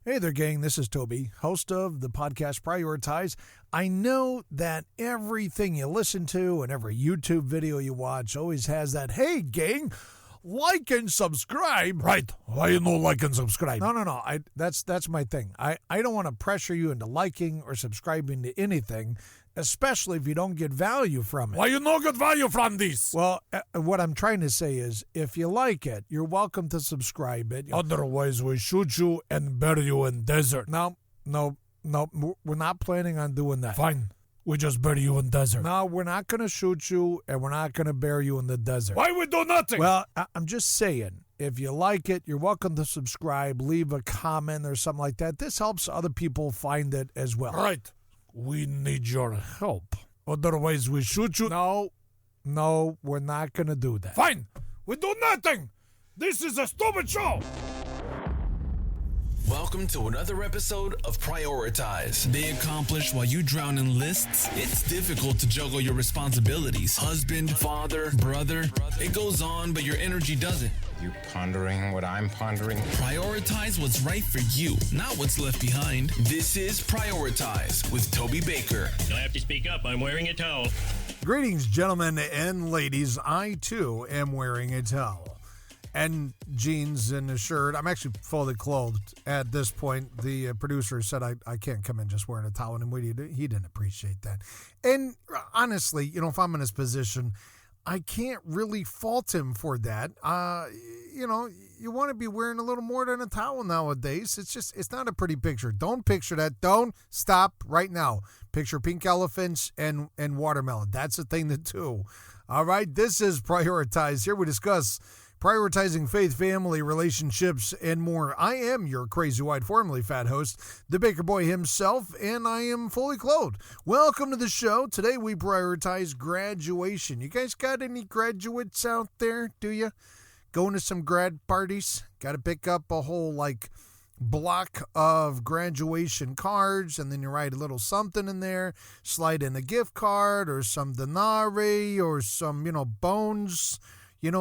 Hey there, gang. This is Toby, host of the podcast Prioritize. I know that everything you listen to and every YouTube video you watch always has that, hey, gang, like and subscribe. Right. Why you no like and subscribe? No. That's my thing. I don't want to pressure you into liking or subscribing to anything, especially if you don't get value from it. Why you no get value from this? Well, what I'm trying to say is, if you like it, you're welcome to subscribe it. Otherwise, we shoot you and bury you in desert. No, we're not planning on doing that. Fine. We just bury you in desert. No, we're not going to shoot you, and we're not going to bury you in the desert. Why we do nothing? Well, I'm just saying, if you like it, you're welcome to subscribe, leave a comment or something like that. This helps other people find it as well. Right. We need your help. Otherwise, we shoot you. No, we're not going to do that. Fine. We do nothing. This is a stupid show. Welcome to another episode of Prioritize. They accomplish while you drown in lists. It's difficult to juggle your responsibilities. Husband, father, brother. It goes on, but your energy doesn't. You pondering what I'm pondering? Prioritize what's right for you, not what's left behind. This is Prioritize with Toby Baker. You'll have to speak up. I'm wearing a towel. Greetings, gentlemen and ladies. I, too, am wearing a towel and jeans and a shirt. I'm actually fully clothed at this point. The producer said I can't come in just wearing a towel, and he didn't appreciate that. And honestly, if I'm in his position, I can't really fault him for that. You want to be wearing a little more than a towel nowadays. It's not a pretty picture. Don't picture that. Don't stop right now. Picture pink elephants and watermelon. That's the thing to do. All right, this is Prioritize. Here we discuss prioritizing faith, family, relationships, and more. I am your crazy white, formerly fat host, the Baker Boy himself, and I am fully clothed. Welcome to the show. Today we prioritize graduation. You guys got any graduates out there, do you? Going to some grad parties? Got to pick up a whole, block of graduation cards, and then you write a little something in there, slide in a gift card, or some denarii, or some, bones,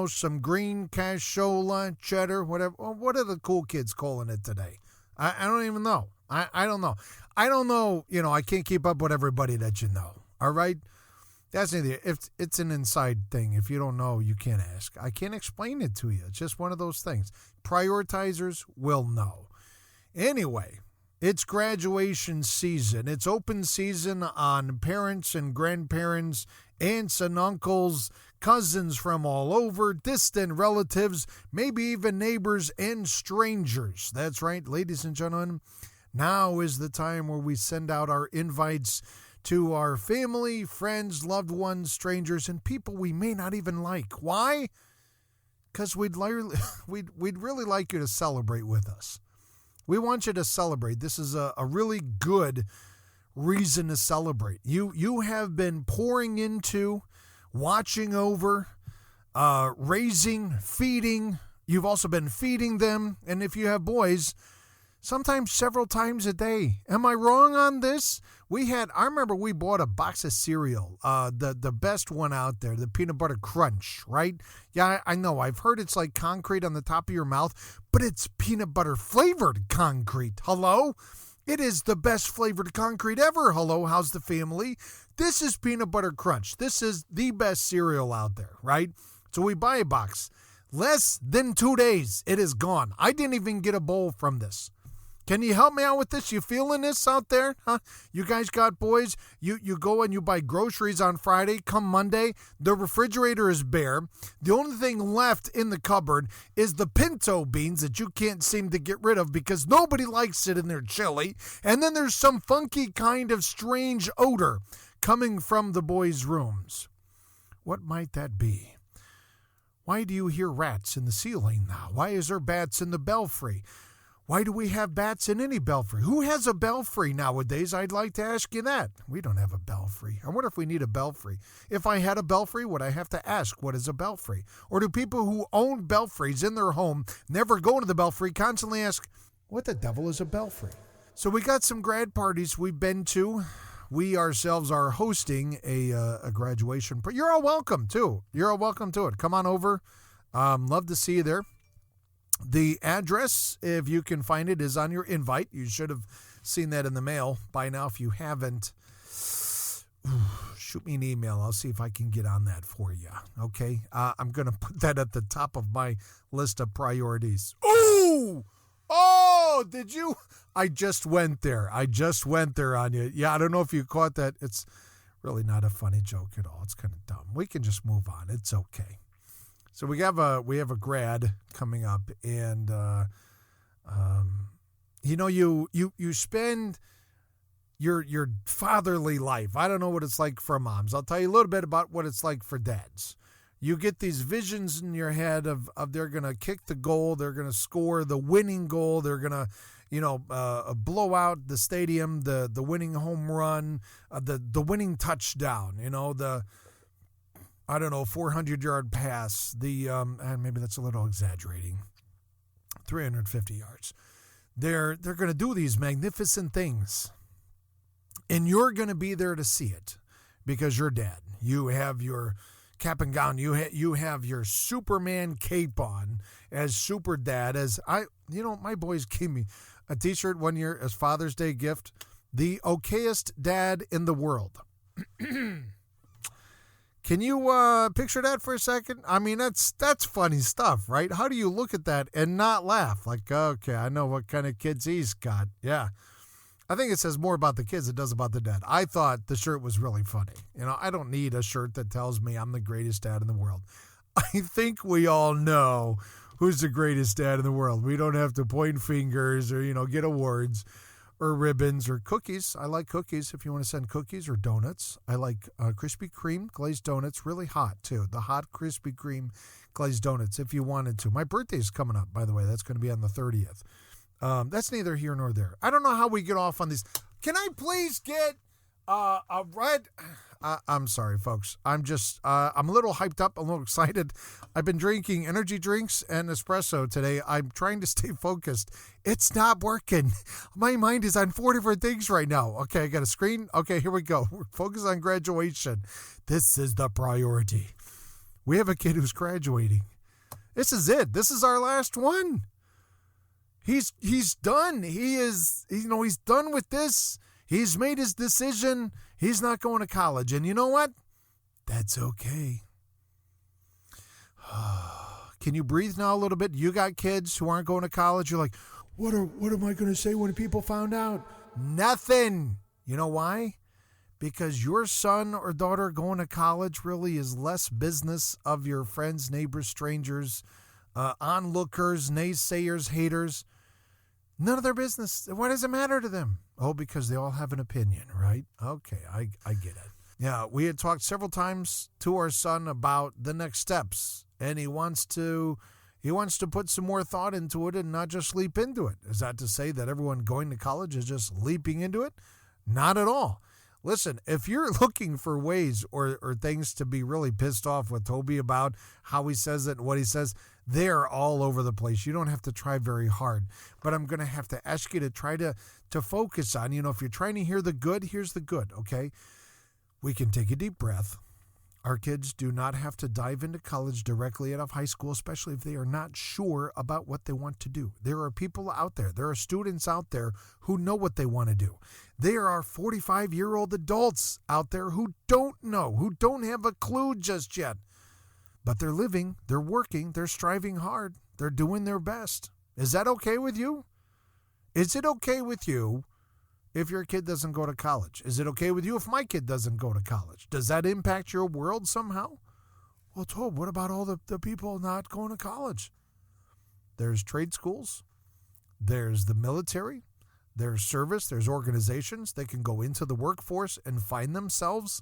some green cashola, cheddar, whatever. What are the cool kids calling it today? I don't even know. I don't know. I don't know. I can't keep up with everybody that you know. All right? That's neither. If it's an inside thing. If you don't know, you can't ask. I can't explain it to you. It's just one of those things. Prioritizers will know. Anyway, it's graduation season. It's open season on parents and grandparents, aunts and uncles, cousins from all over, distant relatives, maybe even neighbors and strangers. That's right, ladies and gentlemen. Now is the time where we send out our invites to our family, friends, loved ones, strangers, and people we may not even like. Why? Because we'd really like you to celebrate with us. We want you to celebrate. This is a really good reason to celebrate. You have been pouring into, watching over, raising, feeding. You've also been feeding them. And if you have boys, sometimes several times a day. Am I wrong on this? I remember we bought a box of cereal, the best one out there, the peanut butter crunch, right? Yeah, I know. I've heard it's like concrete on the top of your mouth, but it's peanut butter flavored concrete. Hello? It is the best flavored concrete ever. Hello, how's the family? This is peanut butter crunch. This is the best cereal out there, right? So we buy a box. Less than 2 days, it is gone. I didn't even get a bowl from this. Can you help me out with this? You feeling this out there? Huh? You guys got boys? You go and you buy groceries on Friday. Come Monday, the refrigerator is bare. The only thing left in the cupboard is the pinto beans that you can't seem to get rid of because nobody likes it in their chili. And then there's some funky kind of strange odor coming from the boys' rooms. What might that be? Why do you hear rats in the ceiling now? Why is there bats in the belfry? Why do we have bats in any belfry? Who has a belfry nowadays? I'd like to ask you that. We don't have a belfry. I wonder if we need a belfry. If I had a belfry, would I have to ask, what is a belfry? Or do people who own belfries in their home never go to the belfry, constantly ask, what the devil is a belfry? So we got some grad parties we've been to. We ourselves are hosting a graduation. But you're all welcome, too. You're all welcome to it. Come on over. Love to see you there. The address, if you can find it, is on your invite. You should have seen that in the mail by now. If you haven't, shoot me an email. I'll see if I can get on that for you. Okay? I'm going to put that at the top of my list of priorities. Ooh! Oh, did you? I just went there. On you. Yeah, I don't know if you caught that. It's really not a funny joke at all. It's kind of dumb. We can just move on. It's okay. So we have a grad coming up, and you spend your fatherly life. I don't know what it's like for moms. I'll tell you a little bit about what it's like for dads. You get these visions in your head of they're going to kick the goal, they're going to score the winning goal, they're going to blow out the stadium, the winning home run, the winning touchdown, the 400-yard pass, and maybe that's a little exaggerating, 350 yards. They're going to do these magnificent things, and you're going to be there to see it because you're dad. You have your cap and gown. You have your Superman cape on as super dad. My boys gave me a T-shirt one year as Father's Day gift. The okayest dad in the world. Can you picture that for a second? I mean, that's funny stuff, right? How do you look at that and not laugh? Like, okay, I know what kind of kids he's got. Yeah. I think it says more about the kids than it does about the dad. I thought the shirt was really funny. I don't need a shirt that tells me I'm the greatest dad in the world. I think we all know who's the greatest dad in the world. We don't have to point fingers or, get awards or ribbons or cookies. I like cookies if you want to send cookies or donuts. I like Krispy Kreme glazed donuts, really hot too. The hot Krispy Kreme glazed donuts if you wanted to. My birthday's coming up, by the way. That's going to be on the 30th. That's neither here nor there. I don't know how we get off on these. Can I please get a red? I'm sorry, folks. I'm a little hyped up, a little excited. I've been drinking energy drinks and espresso today. I'm trying to stay focused. It's not working. My mind is on 4 different things right now. Okay, I got a screen. Okay, here we go. We're focused on graduation. This is the priority. We have a kid who's graduating. This is it. This is our last one. He's done. He's done with this. He's made his decision. He's not going to college. And you know what? That's okay. Can you breathe now a little bit? You got kids who aren't going to college. You're like, what am I going to say when people found out? Nothing. You know why? Because your son or daughter going to college really is less business of your friends, neighbors, strangers, onlookers, naysayers, haters. None of their business. Why does it matter to them? Oh, because they all have an opinion, right? Okay, I get it. Yeah, we had talked several times to our son about the next steps, and he wants to put some more thought into it and not just leap into it. Is that to say that everyone going to college is just leaping into it? Not at all. Listen, if you're looking for ways or things to be really pissed off with Toby about how he says it and what he says, they're all over the place. You don't have to try very hard. But I'm going to have to ask you to try to focus on, if you're trying to hear the good, here's the good, okay? We can take a deep breath. Our kids do not have to dive into college directly out of high school, especially if they are not sure about what they want to do. There are people out there, there are students out there who know what they want to do. There are 45-year-old adults out there who don't know, who don't have a clue just yet. But they're living, they're working, they're striving hard, they're doing their best. Is that okay with you? Is it okay with you if your kid doesn't go to college? Is it okay with you if my kid doesn't go to college? Does that impact your world somehow? Well, Tob, what about all the people not going to college? There's trade schools, there's the military, there's service, there's organizations. They can go into the workforce and find themselves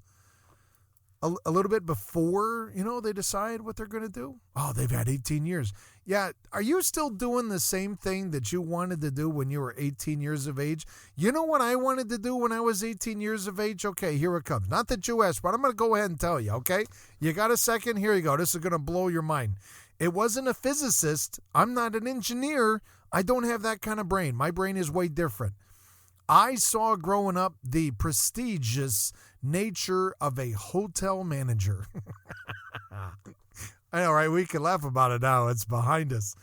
a little bit before, they decide what they're going to do. Oh, they've had 18 years. Yeah, are you still doing the same thing that you wanted to do when you were 18 years of age? You know what I wanted to do when I was 18 years of age? Okay, here it comes. Not that you asked, but I'm going to go ahead and tell you, okay? You got a second? Here you go. This is going to blow your mind. It wasn't a physicist. I'm not an engineer. I don't have that kind of brain. My brain is way different. I saw growing up the prestigious nature of a hotel manager. I know, right? We can laugh about it now. It's behind us.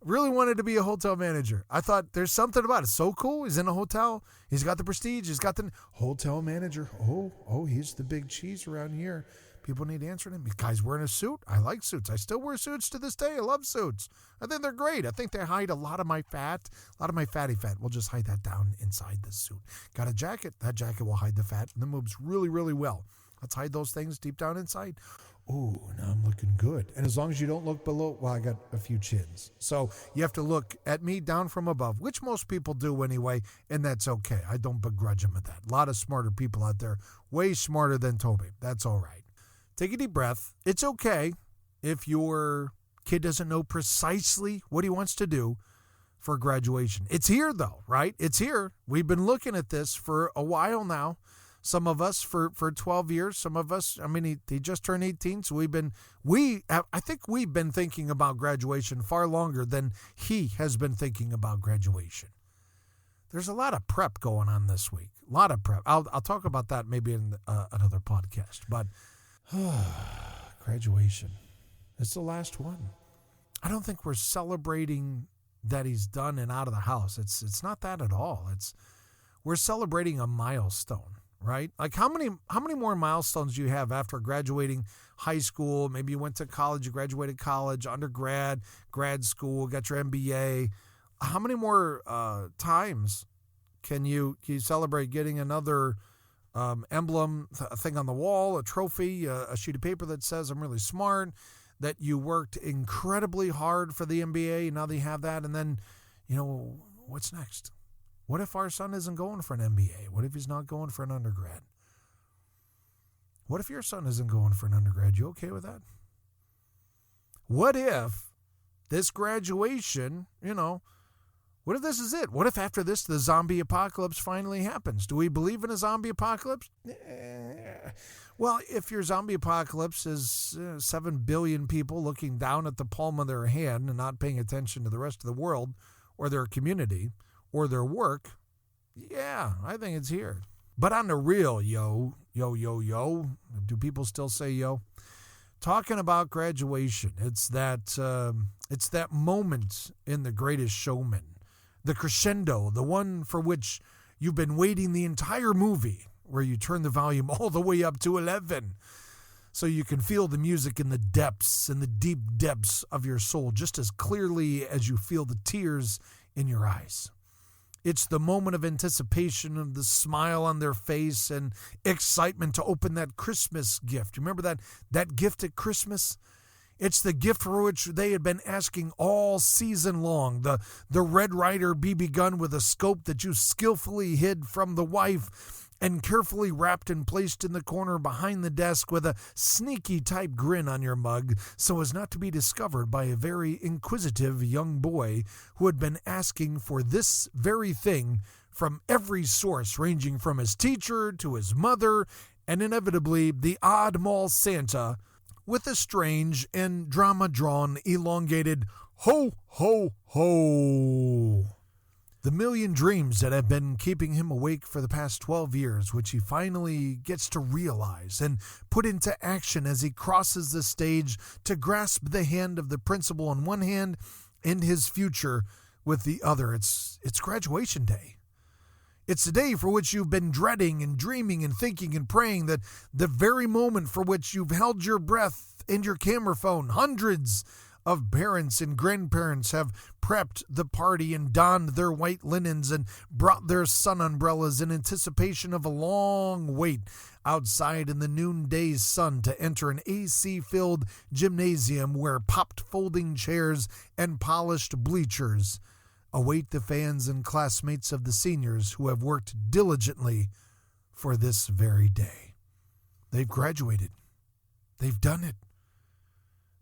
Really wanted to be a hotel manager. I thought there's something about it. So cool. He's in a hotel. He's got the prestige. He's got the hotel manager. Oh, he's the big cheese around here. People need to answer him. The guy's wearing a suit. I like suits. I still wear suits to this day. I love suits. I think they're great. I think they hide a lot of my fat, a lot of my fatty fat. We'll just hide that down inside the suit. Got a jacket. That jacket will hide the fat and it moves really, really well. Let's hide those things deep down inside. Oh, now I'm looking good. And as long as you don't look below, well, I got a few chins. So you have to look at me down from above, which most people do anyway, and that's okay. I don't begrudge them at that. A lot of smarter people out there, way smarter than Toby. That's all right. Take a deep breath. It's okay if your kid doesn't know precisely what he wants to do for graduation. It's here, though, right? It's here. We've been looking at this for a while now. Some of us for 12 years. Some of us, he just turned 18, so I think we've been thinking about graduation far longer than he has been thinking about graduation. There's a lot of prep going on this week. A lot of prep. I'll talk about that maybe in another podcast, but graduation. It's the last one. I don't think we're celebrating that he's done and out of the house. It's not that at all. We're celebrating a milestone, right? Like how many more milestones do you have after graduating high school? Maybe you went to college, you graduated college, undergrad, grad school, got your MBA. How many more times can you celebrate getting another emblem, a thing on the wall, a trophy, a sheet of paper that says I'm really smart, that you worked incredibly hard for the MBA, now that you have that, and then, what's next? What if our son isn't going for an MBA? What if he's not going for an undergrad? What if your son isn't going for an undergrad? You okay with that? What if this graduation, what if this is it? What if after this, the zombie apocalypse finally happens? Do we believe in a zombie apocalypse? Well, if your zombie apocalypse is 7 billion people looking down at the palm of their hand and not paying attention to the rest of the world or their community or their work, yeah, I think it's here. But on the real, yo, do people still say yo? Talking about graduation, it's that moment in The Greatest Showman. The crescendo, the one for which you've been waiting the entire movie, where you turn the volume all the way up to 11 so you can feel the music in the depths, in the deep depths of your soul, just as clearly as you feel the tears in your eyes. It's the moment of anticipation, of the smile on their face and excitement to open that Christmas gift. Remember that gift at Christmas? It's the gift for which they had been asking all season long. The Red Ryder BB gun with a scope that you skillfully hid from the wife and carefully wrapped and placed in the corner behind the desk with a sneaky type grin on your mug so as not to be discovered by a very inquisitive young boy who had been asking for this very thing from every source, ranging from his teacher to his mother and inevitably the odd mall Santa, with a strange and drama-drawn, elongated ho, ho, ho. The million dreams that have been keeping him awake for the past 12 years, which he finally gets to realize and put into action as he crosses the stage to grasp the hand of the principal on one hand and his future with the other. It's graduation day. It's the day for which you've been dreading and dreaming and thinking and praying, that the very moment for which you've held your breath and your camera phone. Hundreds of parents and grandparents have prepped the party and donned their white linens and brought their sun umbrellas in anticipation of a long wait outside in the noonday sun to enter an AC-filled gymnasium where popped folding chairs and polished bleachers await the fans and classmates of the seniors who have worked diligently for this very day. They've graduated. They've done it.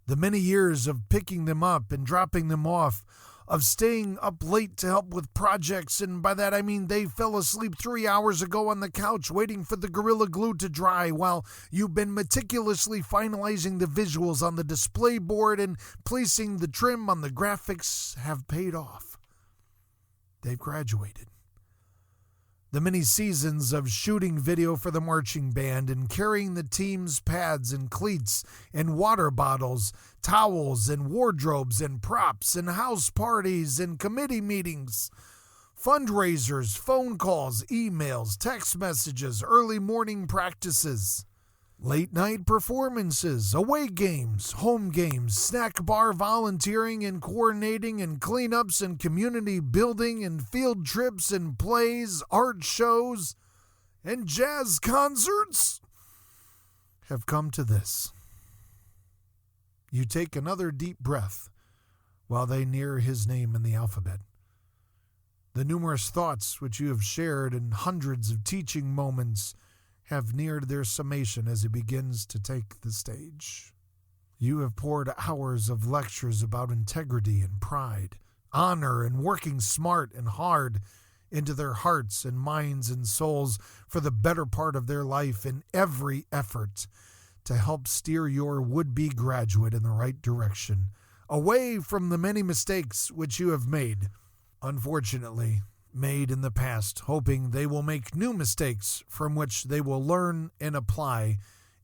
The many years of picking them up and dropping them off, of staying up late to help with projects, and by that I mean they fell asleep 3 hours ago on the couch waiting for the Gorilla Glue to dry while you've been meticulously finalizing the visuals on the display board and placing the trim on the graphics, have paid off. They've graduated. The many seasons of shooting video for the marching band and carrying the team's pads and cleats and water bottles, towels and wardrobes and props and house parties and committee meetings, fundraisers, phone calls, emails, text messages, early morning practices, late night performances, away games, home games, snack bar volunteering and coordinating and cleanups and community building and field trips and plays, art shows, and jazz concerts have come to this. You take another deep breath while they near his name in the alphabet. The numerous thoughts which you have shared in hundreds of teaching moments have neared their summation as he begins to take the stage. You have poured hours of lectures about integrity and pride, honor and working smart and hard into their hearts and minds and souls for the better part of their life in every effort to help steer your would-be graduate in the right direction, away from the many mistakes which you have made, unfortunately, made in the past, hoping they will make new mistakes from which they will learn and apply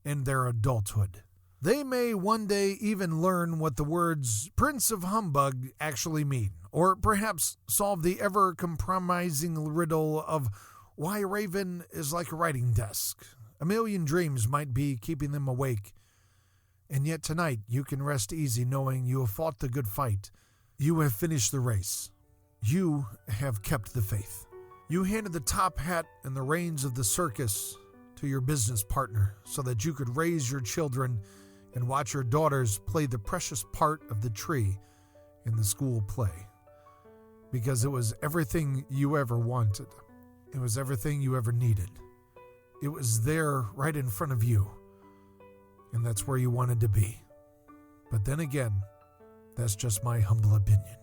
in their adulthood. They may one day even learn what the words Prince of Humbug actually mean, or perhaps solve the ever-compromising riddle of why a raven is like a writing desk. A million dreams might be keeping them awake, and yet tonight you can rest easy knowing you have fought the good fight. You have finished the race. You have kept the faith. You handed the top hat and the reins of the circus to your business partner so that you could raise your children and watch your daughters play the precious part of the tree in the school play. Because it was everything you ever wanted. It was everything you ever needed. It was there right in front of you. And that's where you wanted to be. But then again, that's just my humble opinion.